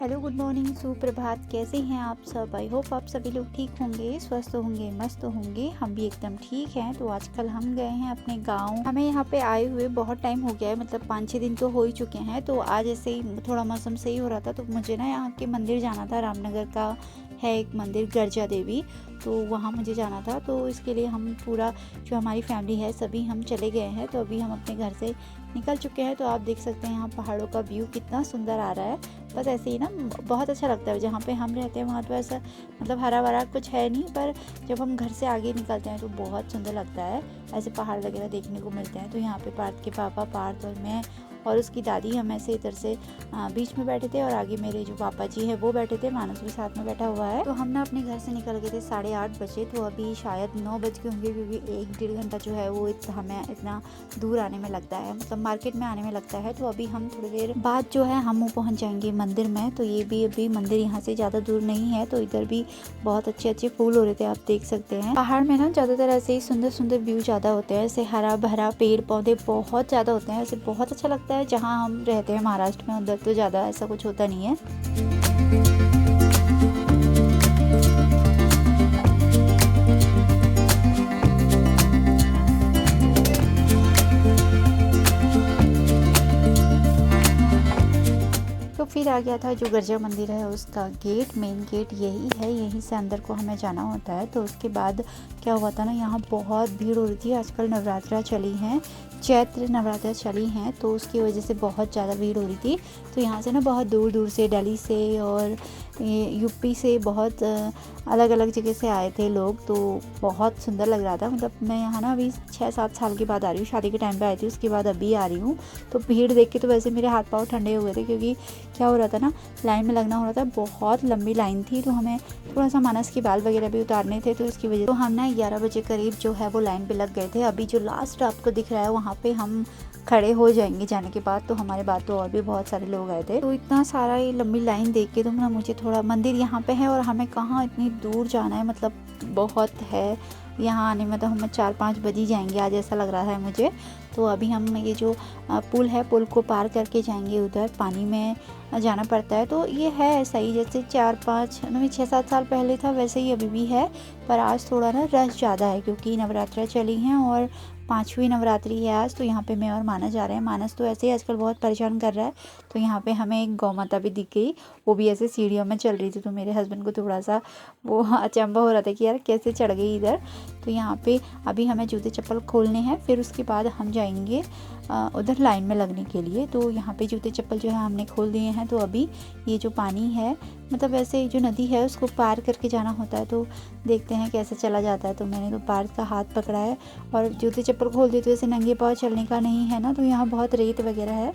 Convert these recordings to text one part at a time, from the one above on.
Hello, good morning, सुप्रभात। कैसे हैं आप सब? आई होप आप सभी लोग ठीक होंगे, स्वस्थ होंगे, मस्त होंगे। हम भी एकदम ठीक हैं। तो आजकल हम गए हैं अपने गांव। हमें यहाँ पे आए हुए बहुत टाइम हो गया है, मतलब 5-6 दिन तो हो ही चुके हैं। तो आज ऐसे ही थोड़ा मौसम सही हो रहा था, तो मुझे ना यहाँ के मंदिर जाना था। रामनगर का है एक मंदिर, गर्जा देवी, तो वहाँ मुझे जाना था। तो इसके लिए हम पूरा जो हमारी फैमिली है सभी हम चले गए हैं। तो अभी हम अपने घर से निकल चुके हैं। तो आप देख सकते हैं यहाँ पहाड़ों का व्यू कितना सुंदर आ रहा है। बस ऐसे ही ना बहुत अच्छा लगता है। जहाँ पे हम रहते हैं वहाँ तो ऐसा मतलब हरा भरा कुछ है नहीं, पर जब हम घर से आगे निकलते हैं तो बहुत सुंदर लगता है। ऐसे पहाड़ वगैरह देखने को मिलते हैं। तो यहाँ पे पार्थ के पापा, पार्थ और मैं और उसकी दादी हम ऐसे इधर से बीच में बैठे थे, और आगे मेरे जो पापा जी है वो बैठे थे। मानस भी साथ में बैठा हुआ है। तो हम ना अपने घर से निकल गए थे 8:30 बजे। तो अभी शायद 9 बज के होंगे, क्योंकि 1-1.5 घंटा जो है वो हमें इतना दूर आने में लगता है, मतलब मार्केट में आने में लगता है। तो अभी हम थोड़ी देर बाद जो है हम पहुंच जाएंगे मंदिर में। तो ये भी अभी मंदिर यहाँ से ज़्यादा दूर नहीं है। तो इधर भी बहुत अच्छे अच्छे फूल हो रहे थे, आप देख सकते हैं। पहाड़ में ना ज़्यादातर ऐसे ही सुंदर सुंदर व्यू ज़्यादा होते हैं, ऐसे हरा भरा पेड़ पौधे बहुत ज़्यादा होते हैं। ऐसे बहुत अच्छा लगता है। जहाँ हम रहते हैं महाराष्ट्र में, उधर तो ज़्यादा ऐसा कुछ होता नहीं है। तो फिर आ गया था जो गर्जा मंदिर है उसका गेट, मेन गेट यही है। यहीं से अंदर को हमें जाना होता है। तो उसके बाद क्या हुआ था ना, यहाँ बहुत भीड़ हो रही थी। आजकल नवरात्रा चली हैं, चैत्र नवरात्रा चली हैं, तो उसकी वजह से बहुत ज़्यादा भीड़ हो रही थी। तो यहाँ से ना बहुत दूर दूर से, दिल्ली से और यूपी से, बहुत अलग अलग जगह से आए थे लोग। तो बहुत सुंदर लग रहा था। मतलब मैं यहाँ ना अभी 6-7 साल के बाद आ रही हूँ। शादी के टाइम पे आई थी, उसके बाद अभी आ रही हूँ। तो भीड़ देख के तो वैसे मेरे हाथ पाँव ठंडे हो गए थे, क्योंकि क्या हो रहा था ना, लाइन में लगना हो रहा था। बहुत लंबी लाइन थी। तो हमें थोड़ा सा मानस के बाल वगैरह भी उतारने थे, तो इसकी वजह तो हम ना 11 बजे करीब जो है वो लाइन पे लग गए थे। अभी जो लास्ट आपको दिख रहा है वहाँ पे हम खड़े हो जाएंगे जाने के बाद। तो हमारे बाद तो और भी बहुत सारे लोग आए थे। तो इतना सारा ये लंबी लाइन देख के तो ना मुझे थोड़ा, मंदिर यहाँ पे है और हमें कहाँ इतनी दूर जाना है, मतलब बहुत है यहाँ आने में। तो हम 4-5 बज ही जाएंगे आज, ऐसा लग रहा है मुझे। तो अभी हम ये जो पुल है, पुल को पार करके जाएंगे। उधर पानी में जाना पड़ता है। तो ये है ऐसा ही, जैसे 6-7 साल पहले था वैसे ही अभी भी है। पर आज थोड़ा ना रश ज़्यादा है, क्योंकि नवरात्रा चली हैं और 5वीं नवरात्रि है आज। तो यहाँ पे मैं और मानस जा रहे हैं। मानस तो ऐसे ही आजकल बहुत परेशान कर रहा है। तो यहाँ पे हमें एक गौ माता भी दिख गई, वो भी ऐसे सीढ़ियों में चल रही थी। तो मेरे हस्बैंड को थोड़ा सा वो अचंभा हो रहा था कि यार कैसे चढ़ गई इधर। तो यहाँ पे अभी हमें जूते चप्पल खोलने हैं, फिर उसके बाद हम जाएंगे उधर लाइन में लगने के लिए। तो यहाँ पे जूते चप्पल जो है हमने खोल दिए हैं। तो अभी ये जो पानी है, मतलब ऐसे जो नदी है उसको पार करके जाना होता है। तो देखते हैं कैसे चला जाता है। तो मैंने तो पार्थ का हाथ पकड़ा है और जूते चप्पल खोल दिए। तो ऐसे नंगे पाँव चलने का नहीं है ना। तो यहाँ बहुत रेत वगैरह है।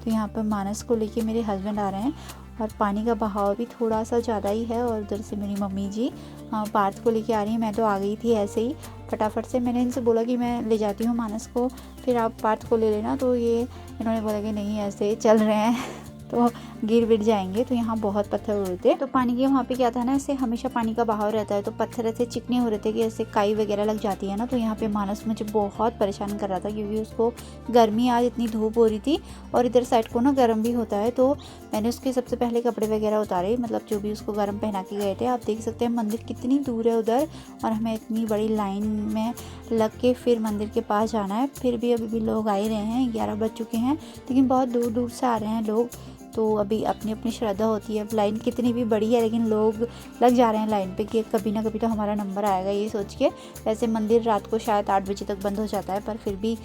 तो यहाँ पर मानस को लेके मेरे हस्बैंड आ रहे हैं, और पानी का बहाव भी थोड़ा सा ज़्यादा ही है। और उधर से मेरी मम्मी जी पार्थ को लेके आ रही है। मैं तो आ गई थी ऐसे ही फटाफट से। मैंने इनसे बोला कि मैं ले जाती हूँ मानस को, फिर आप पार्थ को ले लेना। तो ये इन्होंने बोला कि नहीं, ऐसे चल रहे हैं तो गिर विर जाएंगे। तो यहाँ बहुत पत्थर हो रहे थे। तो पानी के वहाँ पे क्या था ना, ऐसे हमेशा पानी का बहाव रहता है। तो पत्थर ऐसे चिकने हो रहे थे कि ऐसे काई वगैरह लग जाती है ना। तो यहाँ पे मानस मुझे बहुत परेशान कर रहा था, क्योंकि उसको गर्मी, आज इतनी धूप हो रही थी और इधर साइड को ना गर्म भी होता है। तो मैंने उसके सबसे पहले कपड़े वगैरह उतारे, मतलब जो भी उसको गर्म पहना के गए थे। आप देख सकते हैं मंदिर कितनी दूर है उधर, और हमें इतनी बड़ी लाइन में लग के फिर मंदिर के पास जाना है। फिर भी अभी भी लोग आ ही रहे हैं, 11 बज चुके हैं, लेकिन बहुत दूर दूर से आ रहे हैं लोग। तो अभी अपनी अपनी श्रद्धा होती है। अब लाइन कितनी भी बड़ी है, लेकिन लोग लग जा रहे हैं लाइन पे कि कभी ना कभी तो हमारा नंबर आएगा, ये सोच के। वैसे मंदिर रात को शायद 8 बजे तक बंद हो जाता है, पर फिर भी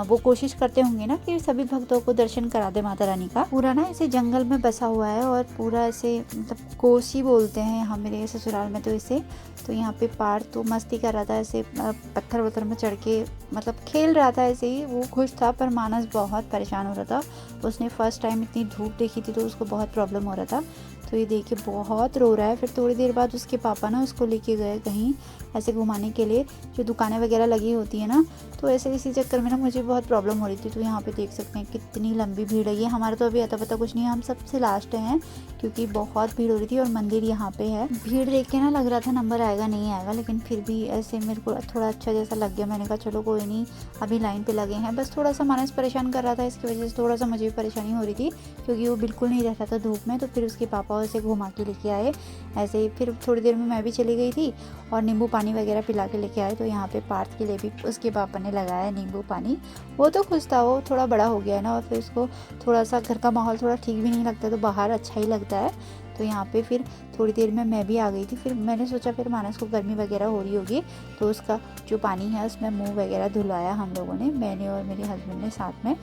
वो कोशिश करते होंगे ना कि सभी भक्तों को दर्शन करा दे माता रानी का। पूरा ना ऐसे जंगल में बसा हुआ है, और पूरा ऐसे मतलब कोसी बोलते हैं यहाँ मेरे ससुराल में तो इसे। तो यहाँ पे पार्थ तो मस्ती कर रहा था, ऐसे पत्थर वत्थर में चढ़ के मतलब खेल रहा था ऐसे ही, वो खुश था। पर मानस बहुत परेशान हो रहा था। उसने फर्स्ट टाइम इतनी धूप देखी थी, तो उसको बहुत प्रॉब्लम हो रहा था। तो ये देख के बहुत रो रहा है। फिर थोड़ी देर बाद उसके पापा ना उसको लेके गए कहीं ऐसे घुमाने के लिए जो दुकानें वगैरह लगी होती है ना, तो ऐसे इसी चक्कर में ना मुझे बहुत प्रॉब्लम हो रही थी। तो यहाँ पे देख सकते हैं कितनी लंबी भीड़ है। ये हमारा तो अभी अता पता कुछ नहीं है, हम सबसे लास्ट हैं क्योंकि बहुत भीड़ हो रही थी और मंदिर यहाँ पे है। भीड़ देख के ना लग रहा था नंबर आएगा नहीं आएगा, लेकिन फिर भी ऐसे मेरे को थोड़ा अच्छा जैसा लग गया। मैंने कहा चलो कोई नहीं, अभी लाइन पे लगे हैं। बस थोड़ा सा मानस परेशान कर रहा था, इसकी वजह से थोड़ा सा मुझे भी परेशानी हो रही थी क्योंकि वो बिल्कुल नहीं रहता था धूप में। तो फिर उसके पापा उसे घुमा के लेके आए ऐसे ही। फिर थोड़ी देर में मैं भी चली गई थी और नींबू पानी वगैरह पिला के लेके आए। तो यहाँ पे पार्थ के लिए भी उसके पापा ने लगाया नींबू पानी। वो तो खुश था, वो थोड़ा बड़ा हो गया है ना, और फिर उसको थोड़ा सा घर का माहौल थोड़ा ठीक भी नहीं लगता, तो बाहर अच्छा ही लगता है। तो यहाँ पे फिर थोड़ी देर में मैं भी आ गई थी। फिर मैंने सोचा फिर मानस को गर्मी वगैरह हो रही होगी, तो उसका जो पानी है उसमें मुंह वगैरह धुलवाया हम लोगों ने, मैंने और मेरे हस्बैंड ने साथ में।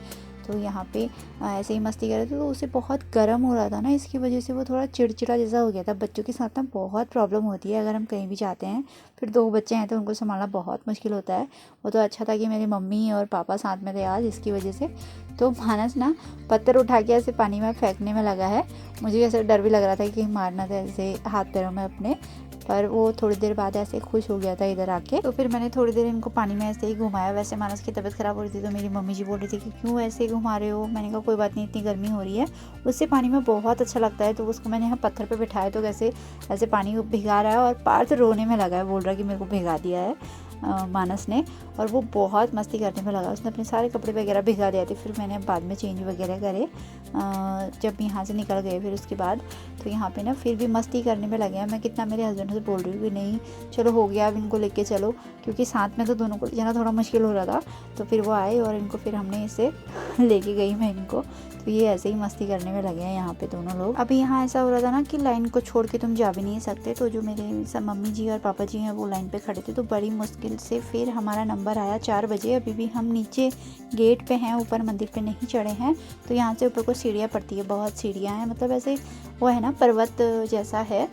तो यहाँ पे ऐसे ही मस्ती कर रहे थे, तो उसे बहुत गर्म हो रहा था ना, इसकी वजह से वो थोड़ा चिड़चिड़ा जैसा हो गया था। बच्चों के साथ ना बहुत प्रॉब्लम होती है अगर हम कहीं भी जाते हैं। फिर 2 बच्चे हैं तो उनको संभालना बहुत मुश्किल होता है। वो तो अच्छा था कि मेरी मम्मी और पापा साथ में थे आज, इसकी वजह से। तो मानस ना पत्थर उठा के ऐसे पानी में फेंकने में लगा है। मुझे ऐसे डर भी लग रहा था कि कहीं मारना था ऐसे हाथ पैरों में अपने, पर वो थोड़ी देर बाद ऐसे खुश हो गया था इधर आके। तो फिर मैंने थोड़ी देर इनको पानी में ऐसे ही घुमाया। वैसे मानस की तबीयत ख़राब हो रही थी, तो मेरी मम्मी जी बोल रही थी कि क्यों ऐसे घुमा रहे हो। मैंने कहा कोई बात नहीं, इतनी गर्मी हो रही है, उससे पानी में बहुत अच्छा लगता है। तो उसको मैंने यहाँ पत्थर पे बिठाया, तो कैसे ऐसे पानी भिगा रहा है और पार्थ रोने में लगा है, बोल रहा है कि मेरे को भिगा दिया है मानस ने। और वो बहुत मस्ती करने में लगा, उसने अपने सारे कपड़े वगैरह भिगा दिए थे। फिर मैंने बाद में चेंज वगैरह करे जब यहाँ से निकल गए। फिर उसके बाद तो यहाँ पे ना फिर भी मस्ती करने में लगे हैं। मैं कितना मेरे हस्बैंड से बोल रही हूँ कि नहीं चलो हो गया, अब इनको लेके चलो, क्योंकि साथ में तो दोनों को जाना थोड़ा मुश्किल हो रहा था। तो फिर वो आए और इनको फिर हमने इसे लेके गई मैं इनको। तो ये ऐसे ही मस्ती करने में लगे हैं यहाँ पे दोनों लोग। अभी यहाँ ऐसा हो रहा था ना कि लाइन को छोड़ के तुम जा भी नहीं सकते। तो जो मेरे सब मम्मी जी और पापा जी हैं वो लाइन पे खड़े थे, तो बड़ी मुश्किल से फिर हमारा नंबर आया 4 बजे। अभी भी हम नीचे गेट पे हैं, ऊपर मंदिर पे नहीं चढ़े हैं। तो यहाँ से ऊपर को सीढ़ियाँ पड़ती है, बहुत सीढ़ियाँ हैं, मतलब ऐसे वो है ना पर्वत जैसा है।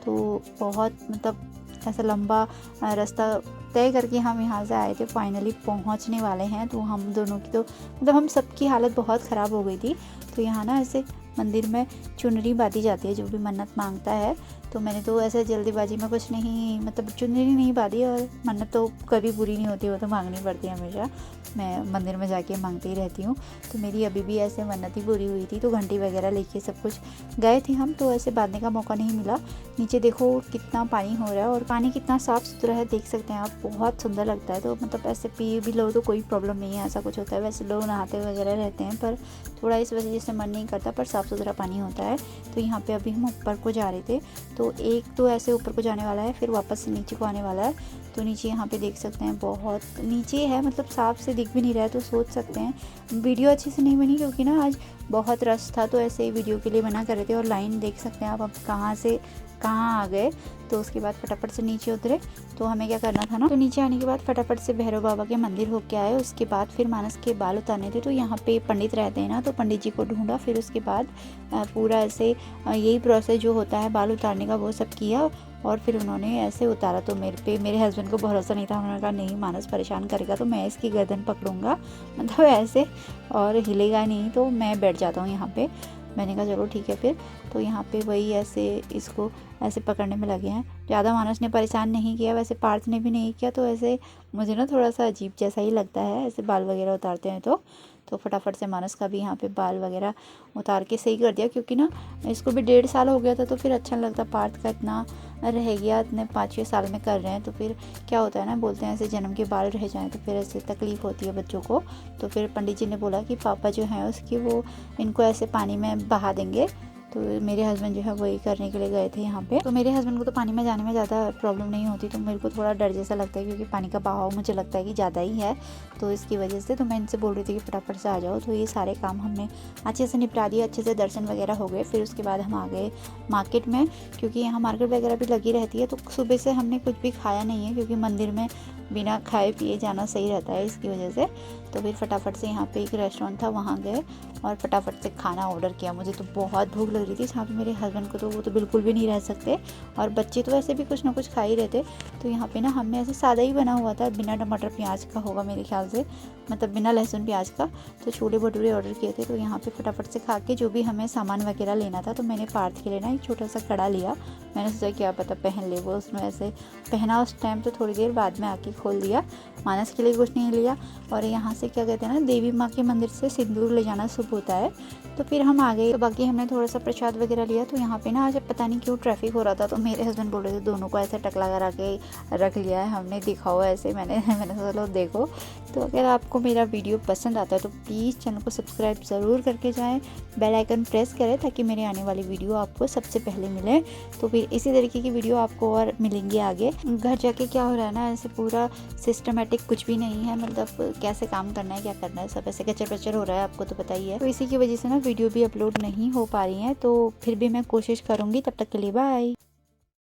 तो बहुत मतलब ऐसा लंबा रास्ता तय करके हम यहाँ से आए थे, फाइनली पहुँचने वाले हैं। तो हम दोनों की तो मतलब हम सबकी हालत बहुत ख़राब हो गई थी। तो यहाँ ना ऐसे मंदिर में चुनरी बांधी जाती है, जो भी मन्नत मांगता है। तो मैंने तो ऐसे जल्दीबाजी में कुछ नहीं, मतलब चुनरी नहीं बांधी, और मन्नत तो कभी पूरी नहीं होती, वो तो मांगनी पड़ती है हमेशा। मैं मंदिर में जाके मांगती ही रहती हूँ। तो मेरी अभी भी ऐसे मन्नत ही पूरी हुई थी। तो घंटी वगैरह लेके सब कुछ गए थे हम, तो ऐसे बांधने का मौका नहीं मिला। नीचे देखो कितना पानी हो रहा है, और पानी कितना साफ़ सुथरा है, देख सकते हैं आप, बहुत सुंदर लगता है। तो मतलब ऐसे पी भी लो तो कोई प्रॉब्लम नहीं है, ऐसा कुछ होता है। वैसे लोग नहाते वगैरह रहते हैं, पर थोड़ा इस वजह से मन नहीं करता, पर साफ़ सुथरा पानी होता है। तो यहाँ पे अभी हम ऊपर को जा रहे थे, तो एक तो ऐसे ऊपर को जाने वाला है, फिर वापस से नीचे को आने वाला है। तो नीचे यहाँ पे देख सकते हैं बहुत नीचे है, मतलब साफ से दिख भी नहीं रहा है। तो सोच सकते हैं वीडियो अच्छे से नहीं बनी, क्योंकि ना आज बहुत रश था, तो ऐसे ही वीडियो के लिए मना कर रहे थे। और लाइन देख सकते हैं आप, अब कहाँ से कहाँ आ गए। तो उसके बाद फटाफट से नीचे उतरे। तो हमें क्या करना था ना, तो नीचे आने के बाद फटाफट से भैरव बाबा के मंदिर होके आए। उसके बाद फिर मानस के बाल उतारने थे, तो यहाँ पे पंडित रहते हैं ना, तो पंडित जी को ढूंढा। फिर उसके बाद पूरा ऐसे यही प्रोसेस जो होता है बाल उतारने का, वो सब किया। और फिर उन्होंने ऐसे उतारा। तो मेरे हस्बैंड को भरोसा नहीं था, उन्होंने कहा नहीं मानस परेशान करेगा तो मैं इसकी गर्दन पकड़ूंगा, मतलब ऐसे, और हिलेगा नहीं तो मैं बैठ जाता हूँ यहाँ पे। मैंने कहा चलो ठीक है फिर। तो यहाँ पे वही ऐसे इसको ऐसे पकड़ने में लगे हैं। ज़्यादा मानस ने परेशान नहीं किया, वैसे पार्थ ने भी नहीं किया। तो ऐसे मुझे ना थोड़ा सा अजीब जैसा ही लगता है ऐसे बाल वगैरह उतारते हैं। तो फटाफट से मानस का भी यहाँ पे बाल वगैरह उतार के सही कर दिया, क्योंकि ना इसको भी 1.5 साल हो गया था, तो फिर अच्छा नहीं लगता। पार्थ का इतना रह गया, इतने 5-6 साल में कर रहे हैं, तो फिर क्या होता है ना, बोलते हैं ऐसे जन्म के बाल रह जाएं तो फिर ऐसे तकलीफ़ होती है बच्चों को। तो फिर पंडित जी ने बोला कि पापा जो हैं उसकी वो इनको ऐसे पानी में बहा देंगे। तो मेरे हस्बैंड जो है वही करने के लिए गए थे यहाँ पे। तो मेरे हस्बैंड को तो पानी में जाने में ज़्यादा प्रॉब्लम नहीं होती, तो मेरे को थोड़ा डर जैसा लगता है, क्योंकि पानी का बहाव मुझे लगता है कि ज़्यादा ही है। तो इसकी वजह से तो मैं इनसे बोल रही थी कि फटाफट से आ जाओ। तो ये सारे काम हमने अच्छे से निपटा दिए, अच्छे से दर्शन वगैरह हो गए। फिर उसके बाद हम आ गए मार्केट में, क्योंकि यहाँ मार्केट वगैरह भी लगी रहती है। तो सुबह से हमने कुछ भी खाया नहीं है, क्योंकि मंदिर में बिना खाए पिए जाना सही रहता है इसकी वजह से। तो फिर फटाफट से यहाँ पे एक रेस्टोरेंट था, वहाँ गए और फटाफट से खाना ऑर्डर किया। मुझे तो बहुत भूख लग रही थी, जहाँ पे मेरे हस्बैंड को तो वो तो बिल्कुल भी नहीं रह सकते, और बच्चे तो वैसे भी कुछ ना कुछ खा ही रहे थे। तो यहाँ पे ना हमने ऐसे सादा ही बना हुआ था, बिना टमाटर प्याज का होगा मेरे ख्याल से, मतलब बिना लहसुन प्याज का। तो छोले भटूरे ऑर्डर किए थे। तो यहाँ पे फटाफट से खा के जो भी हमें सामान वगैरह लेना था, तो मैंने पार्थ के लिए ना एक छोटा सा कड़ा लिया। मैंने सोचा क्या पता पहन ले वो, उसमें ऐसे पहना उस टाइम, तो थोड़ी देर बाद में आके खोल दिया। मानस के लिए कुछ नहीं लिया। और यहाँ से क्या कहते हैं ना, देवी माँ के मंदिर से सिंदूर ले जाना शुभ होता है। तो फिर हम आ गए। तो बाकी हमने थोड़ा सा प्रसाद वगैरह लिया। तो यहाँ पे ना आज पता नहीं क्यों ट्रैफिक हो रहा था, तो मेरे हस्बैंड बोल रहे थे दोनों को ऐसे टकला करा के रख लिया है हमने, दिखा हुआ ऐसे। मैंने सोचा देखो। तो अगर आपको मेरा वीडियो पसंद आता है तो प्लीज़ चैनल को सब्सक्राइब ज़रूर करके जाएं, बेल आइकन प्रेस करें ताकि मेरे आने वाली वीडियो आपको सबसे पहले मिले। तो फिर इसी तरीके की वीडियो आपको और मिलेंगी आगे। घर जाके क्या हो रहा है ना, ऐसे पूरा सिस्टमेटिक कुछ भी नहीं है, मतलब कैसे काम करना है, क्या करना है, सब ऐसे कचर पचर हो रहा है, आपको तो पता ही है। तो इसी की वजह से ना वीडियो भी अपलोड नहीं हो पा रही है। तो फिर भी मैं कोशिश करूँगी। तब तक के लिए बाय।